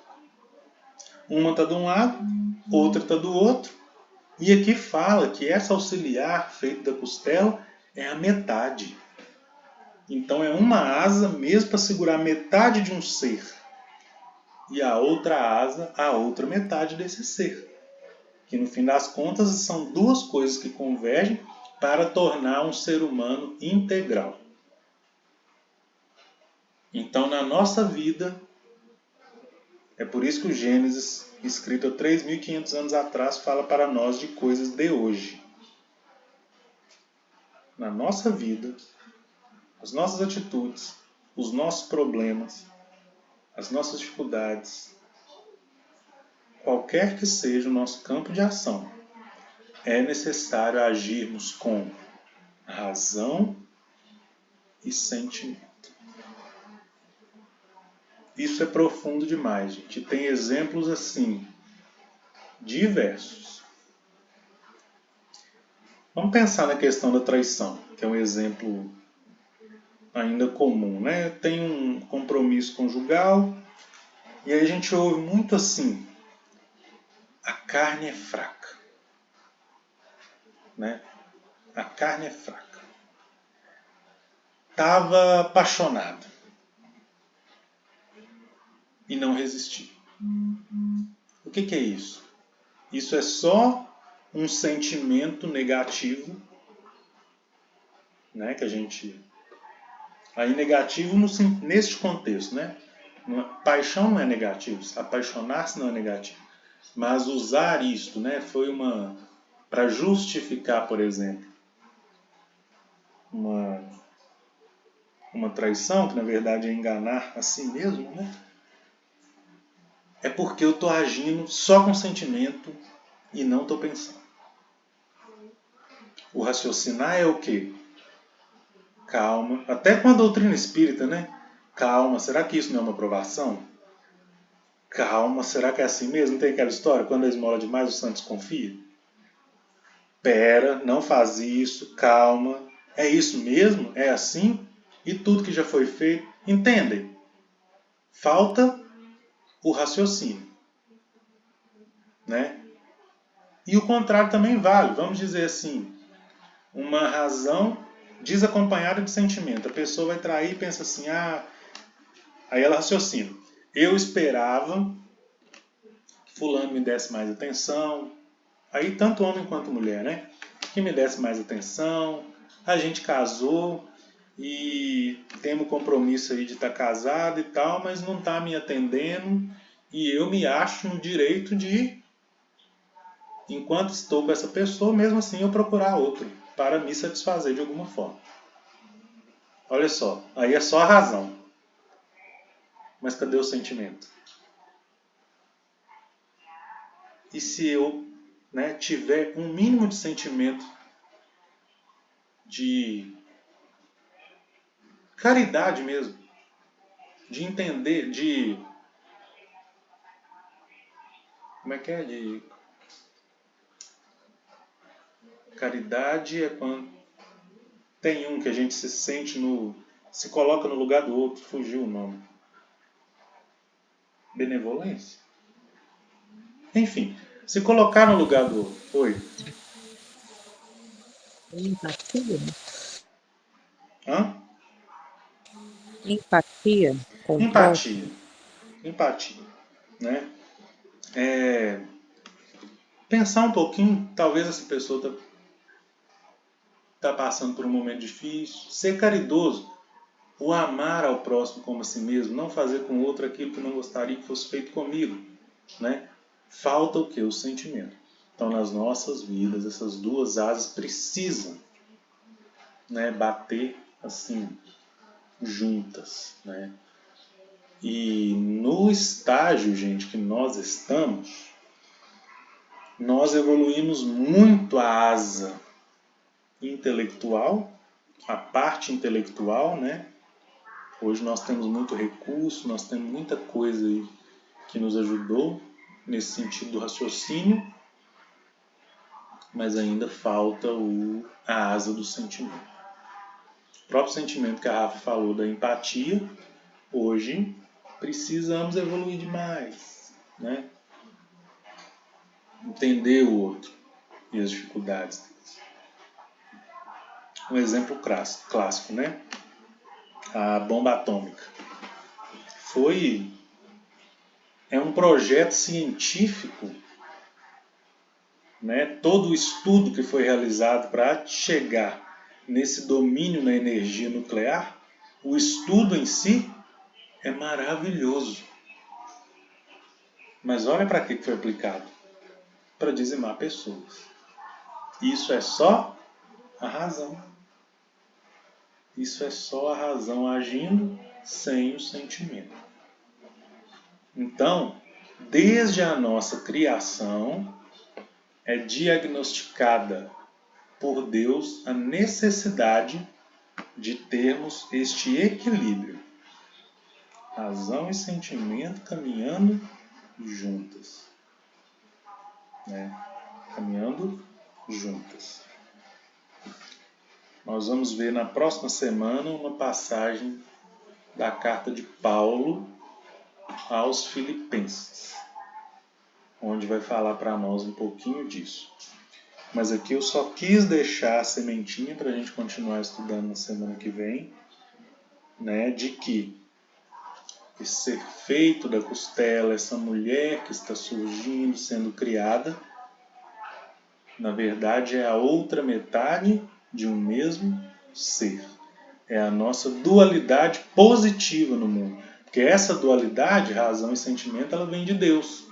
Uma está de um lado, outra está do outro, e aqui fala que essa auxiliar feita da costela é a metade. Então é uma asa mesmo para segurar metade de um ser. E a outra asa, a outra metade desse ser. Que no fim das contas são duas coisas que convergem para tornar um ser humano integral. Então na nossa vida, é por isso que o Gênesis, escrito há 3.500 anos atrás, fala para nós de coisas de hoje. Na nossa vida, as nossas atitudes, os nossos problemas, as nossas dificuldades, qualquer que seja o nosso campo de ação, é necessário agirmos com razão e sentimento. Isso é profundo demais, gente. Tem exemplos assim, diversos. Vamos pensar na questão da traição, que é um exemplo ainda comum, né? Tem um compromisso conjugal e aí a gente ouve muito assim, a carne é fraca, né? A carne é fraca. Estava apaixonado e não resistiu. O que é isso? Isso é só um sentimento negativo, né? Que a gente... Aí negativo neste contexto, né? Paixão não é negativo, apaixonar-se não é negativo. Mas usar isto, né? Foi para justificar, por exemplo, uma traição, que na verdade é enganar a si mesmo, né? É porque eu estou agindo só com sentimento e não estou pensando. O raciocinar é o quê? Calma. Até com a doutrina espírita, né? Calma, será que isso não é uma provação? Calma, será que é assim mesmo? Não tem aquela história? Quando a esmola demais, o santo desconfia? Pera, não faz isso, calma. É isso mesmo? É assim? E tudo que já foi feito? Entendem? Falta o raciocínio, né? E o contrário também vale. Vamos dizer assim, uma razão desacompanhada de sentimento. A pessoa vai trair e pensa assim, aí ela raciocina. Eu esperava que fulano me desse mais atenção. Aí tanto homem quanto mulher, né? Que me desse mais atenção. A gente casou e temos compromisso aí de estar casado e tal, mas não está me atendendo. E eu me acho no direito de, enquanto estou com essa pessoa, mesmo assim eu procurar outro para me satisfazer de alguma forma. Olha só, aí é só a razão. Mas cadê o sentimento? E se eu, né, tiver um mínimo de sentimento de caridade mesmo, de entender, de... Como é que é? De... Caridade é quando tem um que a gente se sente no... se coloca no lugar do outro, fugiu o nome. Benevolência? Enfim, se colocar no lugar do outro. Oi. Empatia? Hã? Empatia com o próximo? Empatia. Empatia, né? Pensar um pouquinho, talvez essa pessoa está passando por um momento difícil. Ser caridoso. O amar ao próximo como a si mesmo. Não fazer com o outro aquilo que não gostaria que fosse feito comigo, né? Falta o quê? O sentimento. Então, nas nossas vidas, essas duas asas precisam, né, bater assim, juntas, né? E no estágio, gente, que nós estamos, nós evoluímos muito a asa intelectual, a parte intelectual, né? Hoje nós temos muito recurso, nós temos muita coisa aí que nos ajudou nesse sentido do raciocínio, mas ainda falta a asa do sentimento. O próprio sentimento que a Rafa falou da empatia, hoje precisamos evoluir demais, né? Entender o outro e as dificuldades deles. Um exemplo clássico, né? A bomba atômica. É um projeto científico, né? Todo o estudo que foi realizado para chegar nesse domínio na energia nuclear, o estudo em si é maravilhoso. Mas olha para que foi aplicado. Para dizimar pessoas. Isso é só a razão. Isso é só a razão agindo sem o sentimento. Então, desde a nossa criação, é diagnosticada por Deus a necessidade de termos este equilíbrio. Razão e sentimento caminhando juntas. Né? Caminhando juntas. Nós vamos ver na próxima semana uma passagem da carta de Paulo aos Filipenses, onde vai falar para nós um pouquinho disso. Mas aqui eu só quis deixar a sementinha para a gente continuar estudando na semana que vem, né, de que esse ser feito da costela, essa mulher que está surgindo, sendo criada, na verdade é a outra metade de um mesmo ser. É a nossa dualidade positiva no mundo. Porque essa dualidade, razão e sentimento, ela vem de Deus.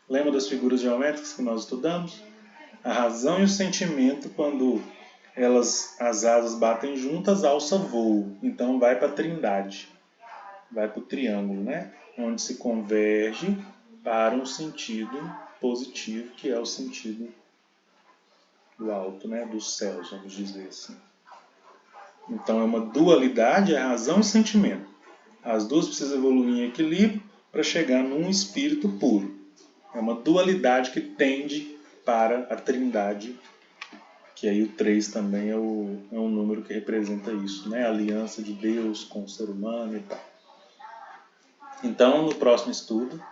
Lembra das figuras geométricas que nós estudamos? A razão e o sentimento, quando as asas batem juntas, alça voo. Então vai para a trindade, vai para o triângulo, né? Onde se converge para um sentido positivo, que é o sentido do alto, né? Dos céus, vamos dizer assim. Então é uma dualidade, é razão e sentimento. As duas precisam evoluir em equilíbrio para chegar num espírito puro. É uma dualidade que tende para a trindade, que aí o 3 também é um número que representa isso, né? A aliança de Deus com o ser humano e tal. Então, no próximo estudo,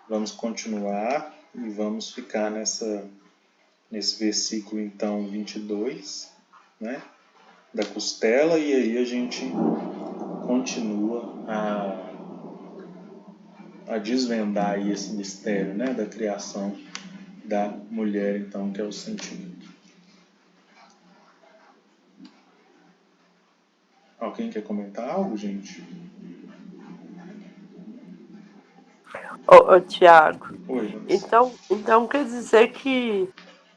vamos continuar e vamos ficar nesse versículo, então, 22, né? Da costela, e aí a gente continua a desvendar aí esse mistério, né? Da criação da mulher, então, que é o sentimento. Alguém quer comentar algo, gente? Ô, Tiago, Oi, Vanessa. então quer dizer que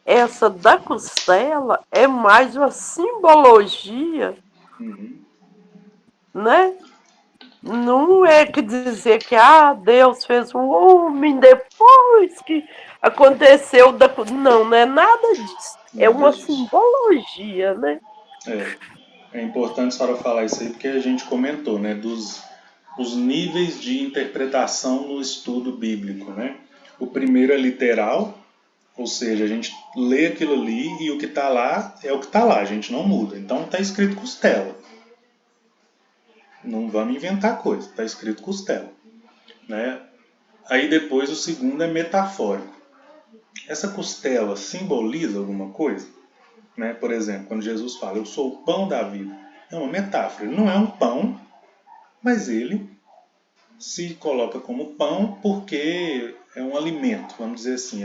essa da costela é mais uma simbologia, Uhum. né? Não é que dizer que Deus fez um homem depois que aconteceu da. Não, não é nada disso. É Nada uma disso. simbologia, né? É importante a senhora falar isso aí porque a gente comentou, né, os níveis de interpretação no estudo bíblico, né? O primeiro é literal, ou seja, a gente lê aquilo ali e o que está lá é o que está lá, a gente não muda. Então está escrito costela. Não vamos inventar coisa, está escrito costela, né? Aí depois o segundo é metafórico. Essa costela simboliza alguma coisa? Né? Por exemplo, quando Jesus fala, eu sou o pão da vida, é uma metáfora. Ele não é um pão, mas ele se coloca como pão porque é um alimento, vamos dizer assim,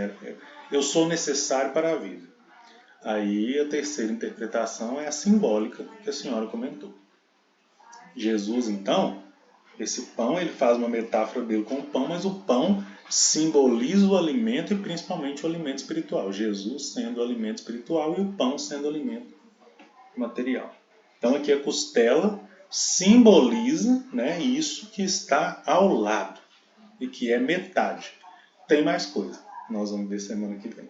eu sou necessário para a vida. Aí a terceira interpretação é a simbólica que a senhora comentou. Jesus, então, esse pão, ele faz uma metáfora dele com o pão, mas o pão simboliza o alimento e principalmente o alimento espiritual. Jesus sendo o alimento espiritual e o pão sendo o alimento material. Então aqui a costela simboliza, né, isso que está ao lado e que é metade. Tem mais coisa. Nós vamos ver semana que vem.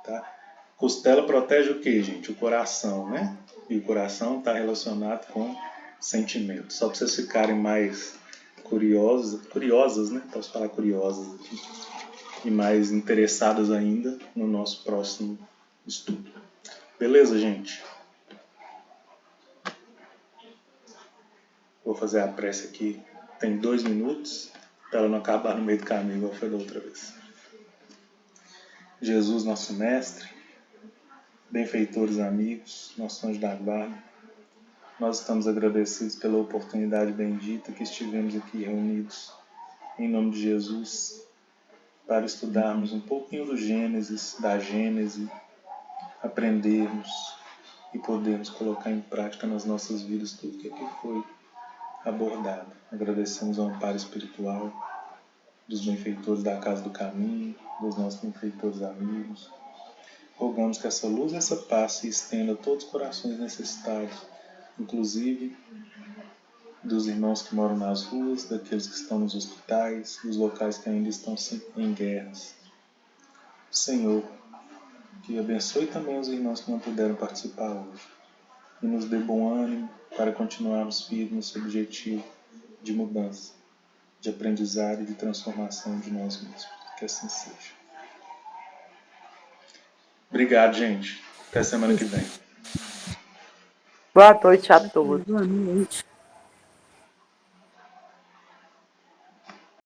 Tá? Costela protege o que, gente? O coração, né? E o coração está relacionado com sentimentos. Só para vocês ficarem mais curiosas, né? Posso falar curiosas aqui. E mais interessadas ainda no nosso próximo estudo. Beleza, gente? Vou fazer a prece aqui. Tem 2 minutos para ela não acabar no meio do caminho, igual foi da outra vez. Jesus, nosso mestre, benfeitores amigos, nossos anjos da guarda, nós estamos agradecidos pela oportunidade bendita que estivemos aqui reunidos em nome de Jesus para estudarmos um pouquinho do Gênesis, da Gênese, aprendermos e podermos colocar em prática nas nossas vidas tudo que aqui foi abordado. Agradecemos ao amparo espiritual dos benfeitores da Casa do Caminho, dos nossos benfeitores amigos. Rogamos que essa luz e essa paz se estenda a todos os corações necessitados, inclusive dos irmãos que moram nas ruas, daqueles que estão nos hospitais, dos locais que ainda estão em guerras. Senhor, que abençoe também os irmãos que não puderam participar hoje e nos dê bom ânimo para continuarmos firmes nesse objetivo de mudança, de aprendizado e de transformação de nós mesmos. Que assim seja. Obrigado, gente. Até semana que vem. Boa noite a todos. Boa noite.